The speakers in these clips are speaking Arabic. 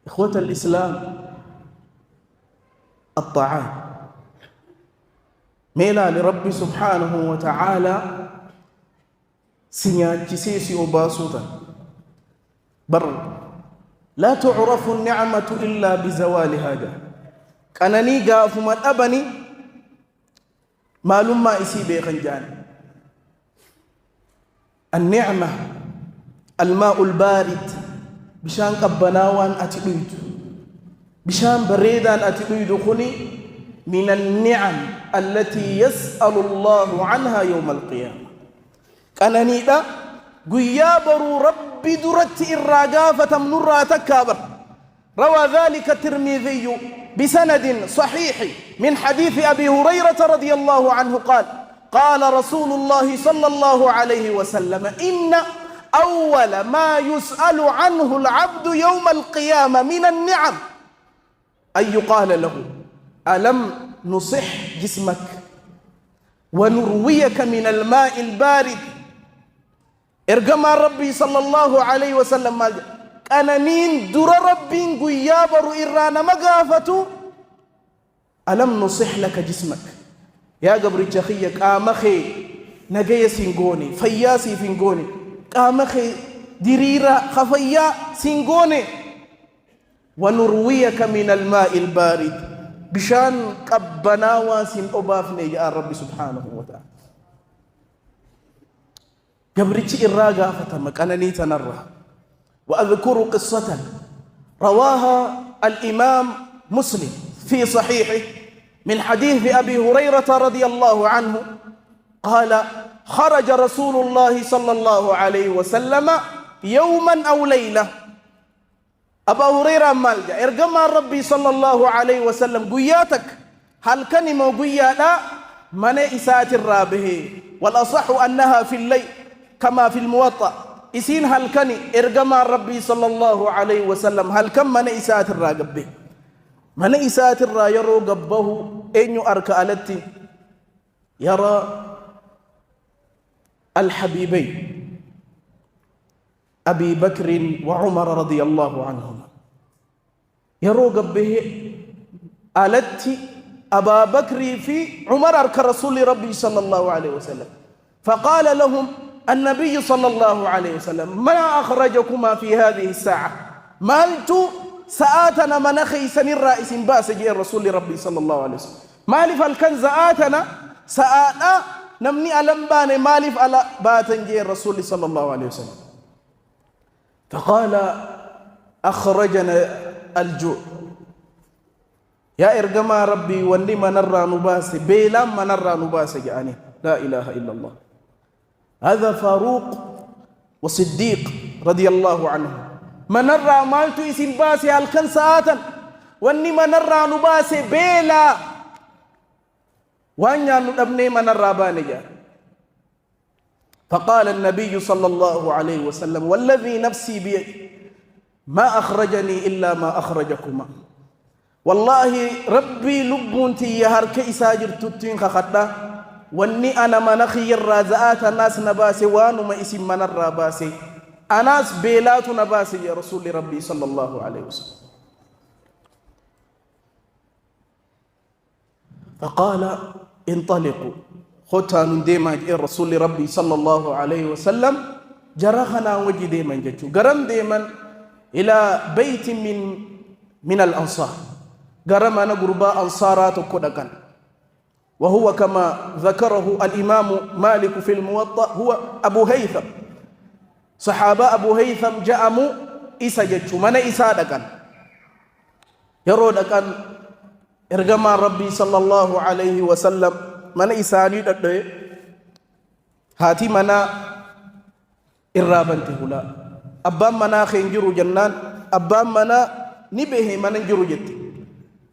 إخوة الإسلام، الطاعات ميلا لرب سبحانه وتعالى سنياتي سيسي وباسوتا بر لا تعرف النعمة إلا بزوال هذا. كانني قاف من أبني معلوم ما إسيبي خنجان. النعمة الماء البارد بشان قبناوان أتبيد بشان بريدان أتبيد خني من النعم التي يسأل الله عنها يوم القيامة. كانني دا قيابر ربي درت الرقافة من الراتكابر. روى ذلك الترمذي بسند صحيح من حديث أبي هريرة رضي الله عنه قال: قال رسول الله صلى الله عليه وسلم: إن أول ما يسأل عنه العبد يوم القيامة من النعم أن يقال له: ألم نصح جسمك ونرويك من الماء البارد. إرجم ربي صلى الله عليه وسلم أنانين در ربي قيابر إرانا مقافة ألم نصح لك جسمك يا قبر الجخية قامخي نجي سينغوني فياسي فينغوني قامخي دريرا خفيا سينغوني ونرويك من الماء البارد بشان قبنا واسين أبافني يا رب سبحانه وتعالى. قبرتي الراقة فتمك أنني تنرى. وأذكر قصة رواها الإمام مسلم في صحيحه من حديث أبي هريرة رضي الله عنه قال: خرج رسول الله صلى الله عليه وسلم يوما أو ليلة. أبا هريرة مالجا إرقم ربي صلى الله عليه وسلم قياتك هل كلمة قيانا من إسات الرابه، والأصح أنها في الليل كما في الموطأ. إسين هل كني إرقم ربي صلى الله عليه وسلم هل كم من إسات الراقبه من إسات الرا يرو قبه أين أرك ألتي يرى الحبيبين أبي بكر وعمر رضي الله عنهما يرو قبه ألتي أبا بكر في عمر أرك رسول ربي صلى الله عليه وسلم. فقال لهم النبي صلى الله عليه وسلم: ما أخرجكما في هذه الساعة؟ مالت سآتنا منخي سن الرئيس باس جاء رسول ربي صلى الله عليه وسلم. مالف الكنز آتنا سآتنا نمني ألمبان مالف على باتن جاء الرسول صلى الله عليه وسلم. فقال: أخرجنا الجوع. يا إرجما ربي ولي منرى نباس بيلا منرى نباس جاني. لا إله إلا الله. هذا فاروق وصديق رضي الله عنه. منرى مالتو إسن باسي الكن ساعتا واني منرى نباسي بيلا وانيا ندبني منرى بانجا. فقال النبي صلى الله عليه وسلم: والذي نفسي بيدي ما أخرجني إلا ما أخرجكما. والله ربي لبونتي يهر كيساجر تتين خخطا واني أنا منخي الرازآت الناس نباسي وانو ما اسم من الراباسي أناس بيلات نباسي يا رسول ربي صلى الله عليه وسلم. فقال: انطلقوا ختان ديما جاء رسول ربي صلى الله عليه وسلم جرخنا وجي ديما جتشو قرم ديما إلى بيت من الأنصار. قرم أنا قرباء أنصارات كدكان، وهو كما ذكره الإمام مالك في الموطأ هو أبو هيثم. صحابة أبو هيثم جاءموا إسا جتشو من إسا دكان يرو دكان إرغم ربي صلى الله عليه وسلم من إساني دكان هاتي منا إرابن تهلا أبام منا خنجرو جنان أبام منا نبه من انجرو جت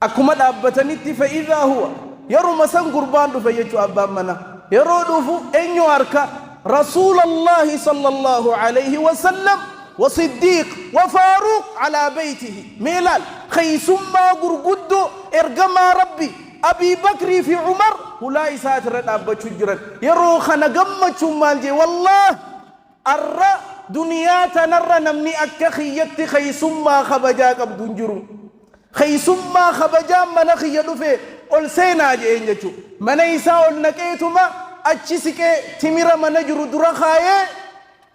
أكمل أبتني فإذا هو يرو مسان قربان دو فيجو أبام منا يرو دفو إنيو أركا رسول الله صلى الله عليه وسلم وصديق وفاروق على بيته ميلال خيسما قرقدو إرقما ربي أبي بكر في عمر هلا ساتر أبا شجرا يرو خنا قمة شمال جي والله الرأ دنيا تنرى نمني أكخيت خيسما خبجا قبض جرو خيسما خبجا من خيدو في قل سينا جئين جتشو من إيسا النكيتما أجسك تمر من جرو درخاية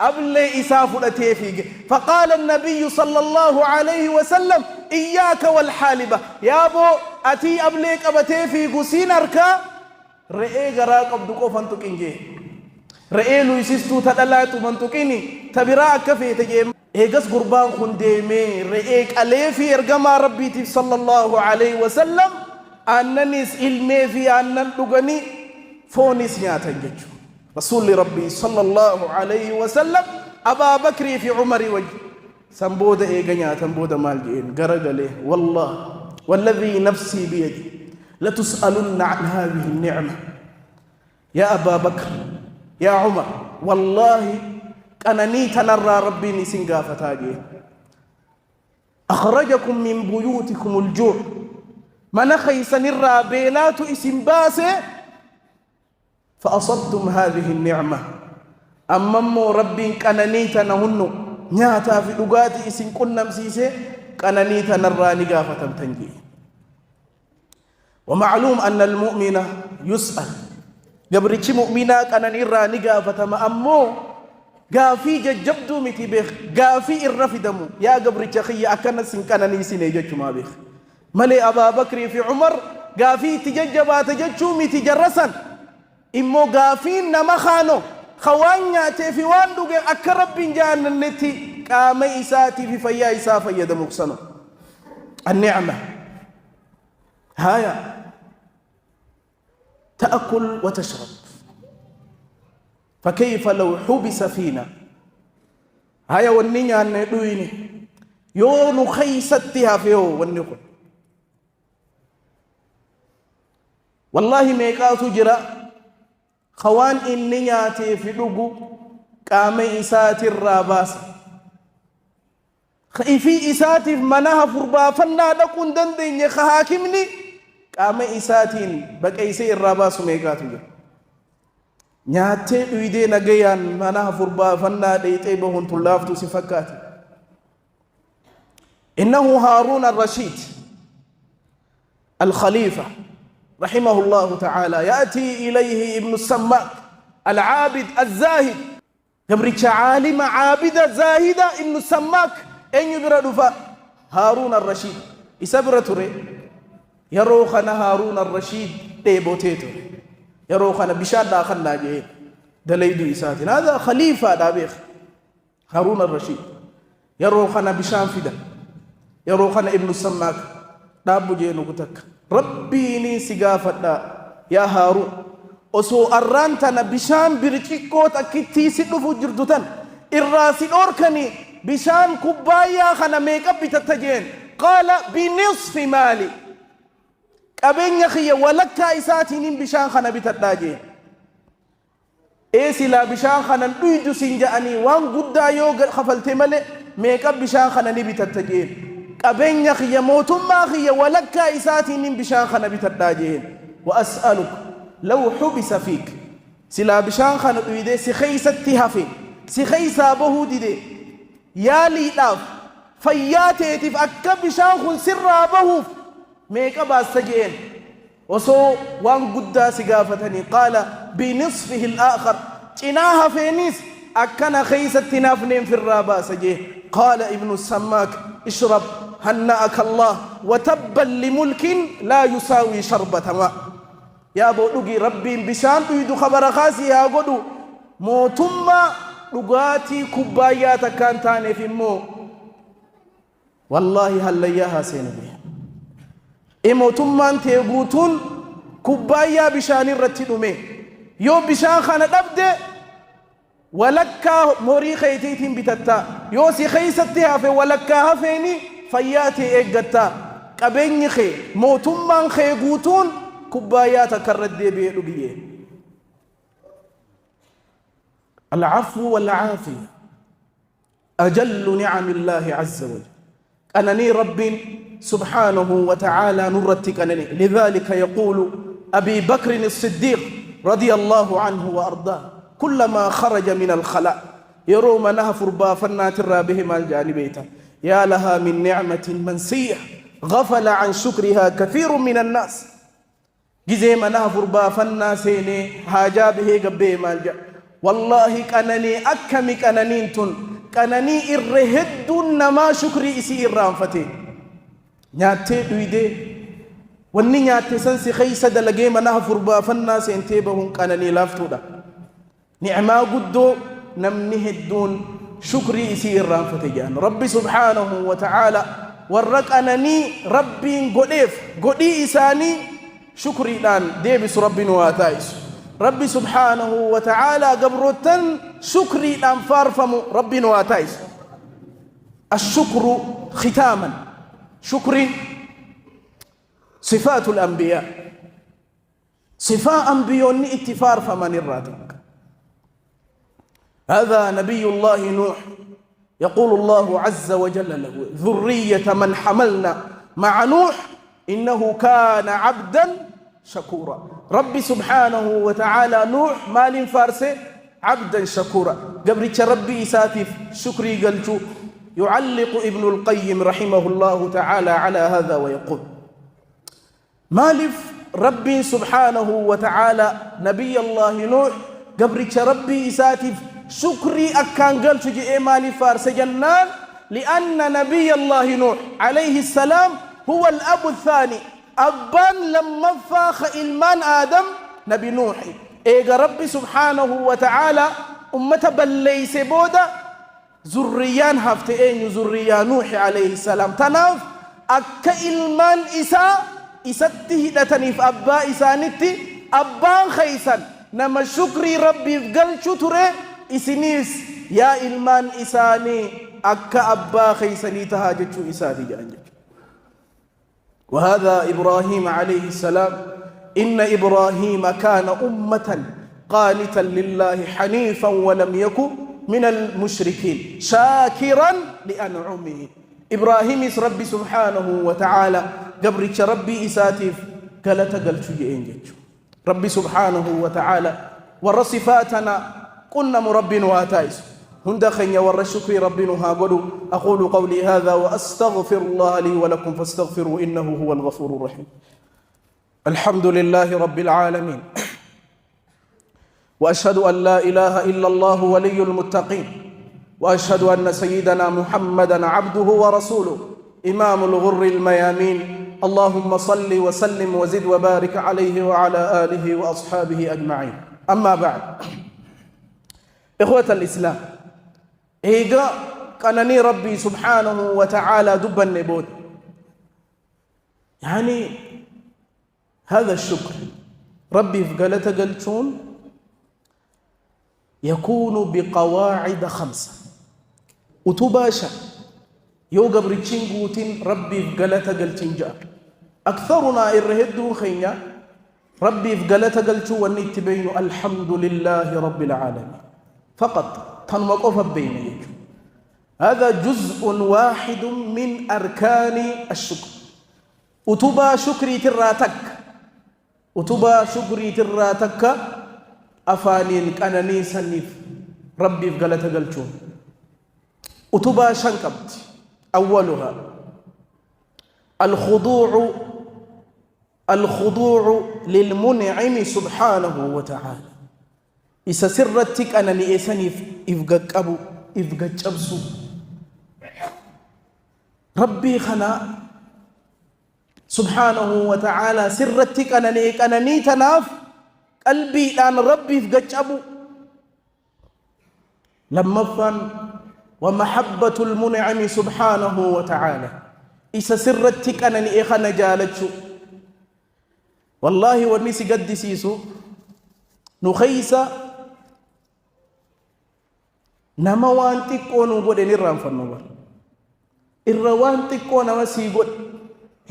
أبلي إيسا فلتيفيك فقال النبي صلى الله عليه وسلم إياك والحالبة يا بو أتي أبليك أبتيفيك سيناركا رئي غراق أبدو قوفان تكينجي رئي لويسيستو تدلاتو من تكيني تبراك في تجيم إيغس قربان خنديمي رئيك أليفي إرقما ربي صلى الله عليه وسلم أننيس إلمي في أنن لغني فونيس نياتا جيجو رسول ربي صلى الله عليه وسلم أبا بكر في عمر وجه سنبود إيغنيا تنبود مالجين قرقلي والله والذي نفسي بيدي لتسألن عن هذه النعمة يا أبا بكر يا عمر والله أنني تنرى ربي نسنقا فتاجي أخرجكم من بيوتكم الجوع من خيس نرى بيلات اسم باسي فأصبتم هذه النعمة أممو ربي أنني تنهن نياتا في لغات اسم كنا مسيسي أنني تنرى نقافة تنجي ومعلوم أن المؤمن يسأل قبرتش مؤمنا أنني را نقافة ما أمو غافي جبدو متي بيخ غافي الرفدمو يا قبرتش خي أكنا سنكنني سنيجج ما بيخ ملي أبا بكر في عمر غافي تججبا تججو متي جرسا إمو غافي نمخانو خوانيا تفي واندو أكرب بنجان التي قام إساتي في فيا إسافة يدمكسنو النعمة هايا تأكل وتشرب فكيف لو حبس فينا هايا ونيا ندويني يو نخيستها فيو ونكون والله ميقاتو جرا خوان إنيا تفلقو قام إساتي الراباس خيفي إساتي منها فربا فنا لكون دندين يخاكمني قام إساتين بكيسي الراباس ميقاتو جرا نياتي ويدي نغيان منها فربا فنا ديتي بهن طلافتو سفكاتي إنه هارون الرشيد الخليفة رحمه الله تعالى يأتي إليه ابن السماك العابد الزاهد يبريك عالم عابد زاهد ابن السماك أن يبرد هارون الرشيد إسابرة يروخنا هارون الرشيد تيبوتيتو يروخنا بشاد داخل لاجئين دليدو إساتين هذا خليفة دابيخ هارون الرشيد يروخنا بشام فدا يروخنا ابن السماك دابو جينو كتك ربي ني سيغافدا يا هارون أسو أرانتنا بشام بريكو تكتي سيدفو جردتن الراسي أوركني بشام كوبايا خنا ميكا بتتجين قال بنصف مالي أبين يخي ولك إساتين بشام خنا بتتجين إيسي لا بشام خنا نويدو سنجاني وان قدا يوغ خفلت مالي ميكا بشام خنا نبتتجين أبين يخي موتم ما خي ولك إساتين بشام خنا بتتجين وأسألك لو حبس فيك سلا بشان خانت ويدي سخيستها في سخيسا بهودي دي يا لي لاف فياتي تفأكب بشان خل سرى بهوف ميكا باستجين وصو وان قدا سقافتني قال بنصفه الآخر جناها في نيس أكنا خيستنا فنين في الرابا سجيه قال ابن السماك اشرب هنأك الله وتبا لملك لا يساوي شربة ماء يا بودوغي ربي بشان يدو خبر خاسي يا غدو موتما دغاتي كوبايات كان تاني في مو والله هل ياها سينبي اي موتما انت غوتون كوبايا بشان رتي دومي يو بشان خنا دبده ولكا موري خيتيتين بتتا يو سي خيستها في ولكا هفيني فياتي اغتا قبيني خي موتما خي غوتون كوبايات كرد بيدوغيه العفو والعافية أجل نعم الله عز وجل أنني رب سبحانه وتعالى نرتك أنني لذلك يقول أبي بكر الصديق رضي الله عنه وأرضاه كلما خرج من الخلاء يرو منها فربا فنات الرابهم الجانبيتا يا لها من نعمة منسية غفل عن شكرها كثير من الناس جزي منها فربا فناسيني حاجا به قبه مالجا والله كانني أكمي كاننين تن كانني إرهد نما شكري إسي إرانفتي نياتي دويدي وني نياتي سنسي خيسة دلقي منها فربا فناسين تيبهم كانني لافتودا نعما قدو نمني هدون شكري إسي إرانفتي جان ربي سبحانه وتعالى ورق أنني ربي قدي إساني شكري لان ديبس ربي نواتايس ربي سبحانه وتعالى قبرتن شكري لان فارفم ربي نواتايس الشكر ختاما شكري صفات الأنبياء صفاء أنبيوني اتفار فمن الراتك هذا نبي الله نوح يقول الله عز وجل له ذرية من حملنا مع نوح إنه كان عبدا شكورا ربي سبحانه وتعالى نوح مال فارسه عبدا شكورا قبرك ربي ساتف شكري قلتو يعلق ابن القيم رحمه الله تعالى على هذا ويقول مالف ربي سبحانه وتعالى نبي الله نوح قبرك ربي ساتف شكري أكان قلتو جئ مال فارس جنان لأن نبي الله نوح عليه السلام هو الأب الثاني أبان لما فاخ إلمان آدم نبي نوح إيقا ربي سبحانه وتعالى أمة بليس بودا زريان هفتئين زريان نوح عليه السلام تناف أكا إلمان إساته لتنيف أبا إسانتي أبان خيسان نما شكري ربي فقل شتره إسنيس يا إلمان إساني أكا أبا خيساني تهاجتشو إساتي جانجت وهذا إبراهيم عليه السلام إن إبراهيم كان أمة قانتا لله حنيفا ولم يكن من المشركين شاكرا لأنعمه إبراهيم ربي سبحانه وتعالى قبرك ربي إساتيف قالت قلت جئين ربي سبحانه وتعالى والرصفاتنا قلنا مرب واتايس هندخن ور الشكر ربنا هاقولوا أقول قولي هذا وأستغفر الله لي ولكم فاستغفروا إنه هو الغفور الرحيم الحمد لله رب العالمين وأشهد أن لا إله إلا الله ولي المتقين وأشهد أن سيدنا محمدا عبده ورسوله إمام الغر الميامين اللهم صل وسلم وزد وبارك عليه وعلى آله وأصحابه أجمعين أما بعد إخوة الإسلام إيجا كانني ربي سبحانه وتعالى دب النبوت يعني هذا الشكر ربي فقالت قلتون يكون بقواعد 5 وتباشا يو قبرتشين قوتين ربي فقالت قلتين جاء أكثرنا إرهدو خينيا ربي فقالت قلتو ونتبين الحمد لله رب العالمين فقط تنوقف بين يجو هذا جزء واحد من أركان الشكر وتبا شكري تراتك وتبا شكري تراتك أفانين كانني سنف ربي فقالت قلتو وتبا شنكبت أولها الخضوع للمنعم سبحانه وتعالى إذا سرتك أنا نيساني إفقاك أبسو ربي خنا سبحانه وتعالى سرتك أنا نيتناف قلبي أن ربي إفقاك أبو لما فان ومحبة المنعم سبحانه وتعالى إذا سرتك أنا نيخنا جالتشو والله ونسي قد سيسو نخيسا nama waan xiqqoo nu godhe hin irraanfannu bar irra waan xiqqoo nama sii godhe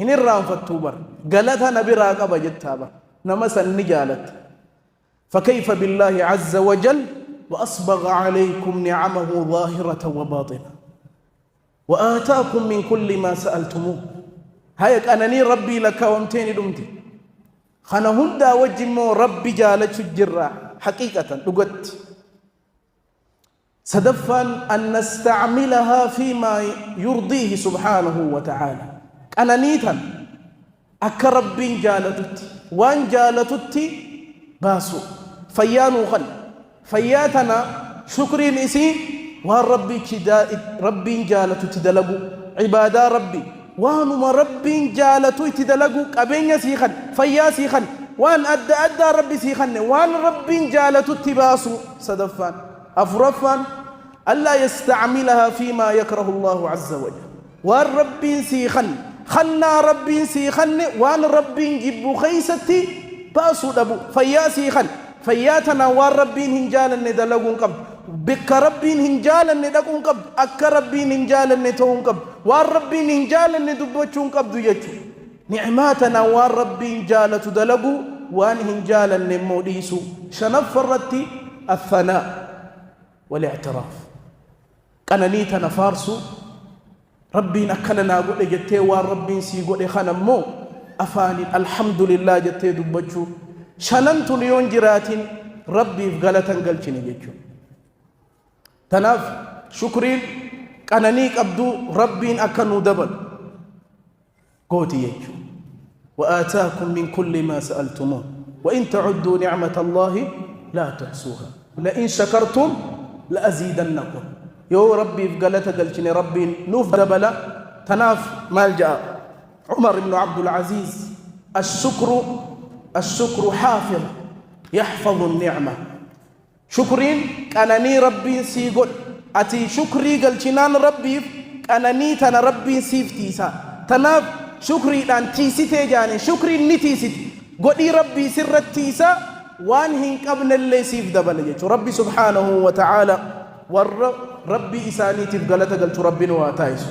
hin irraanfattuu bar galata na biraa qaba jettaa bar nama san ni jaalatta فكيف بالله عز وجل وأصبغ عليكم نعمه ظاهرة وباطنة وآتاكم من كل ما سألتموه هيك أنني ربي لك وامتين دمتي خنا هندا وجمو ربي جالت الجراح حقيقة لقد سدفا أن نستعملها فيما يرضيه سبحانه وتعالى أنانيتا أك رب جالتت وان جالتت باسو فيانو خل فياتنا شكر نسي وان ربي جالتت دلقو عبادة ربي وانما ربي جالتت دلقو قبين سيخن فيا سيخن وان أدى ربي سيخن وان ربي جالتت باسو سدفان أفرفان ألا يستعملها فيما يكره الله عز وجل وان ربي سيخن خلنا ربي سيخن وان ربي جب خيستي باسو دبو فيا سيخن فياتنا وان ربي هنجالا ندلقون قبل بك ربي هنجالا ندقون قبل أك ربي هنجالا نتون قبل وان ربي هنجالا ندبوچون قبل يجو نعماتنا وان ربي هنجالا تدلقو وان هنجالا نموديسو شنفرتي الثناء والاعتراف قنانيتنا فارسو ربي نكلنا قد جتة وان ربي سي قد خنمو أفاني الحمد لله جتة دبجو شننت ليون جرات ربي فقالة قلتني جتشو تناف شكرين قنانيك أبدو ربي أكنو دبل قوتي يجو وآتاكم من كل ما سألتموه وإن تعدوا نعمة الله لا تحصوها لئن شكرتم لأزيدنكم يو ربي فقالت قلتني ربي نوف دبلا تناف مالجأ عمر بن عبد العزيز الشكر حافظ يحفظ النعمة شكرين كانني ربي سيقول أتي شكري قلتنان ربي كانني تنا ربي سيفتيسا تناف شكري لان تيسي تيجاني شكري نتيسي قولي ربي سرتيسا وان هنك ابن اللي سيف دبلا جيتو ربي سبحانه وتعالى ربي إساني تبقلت قلت ربنا واتايسو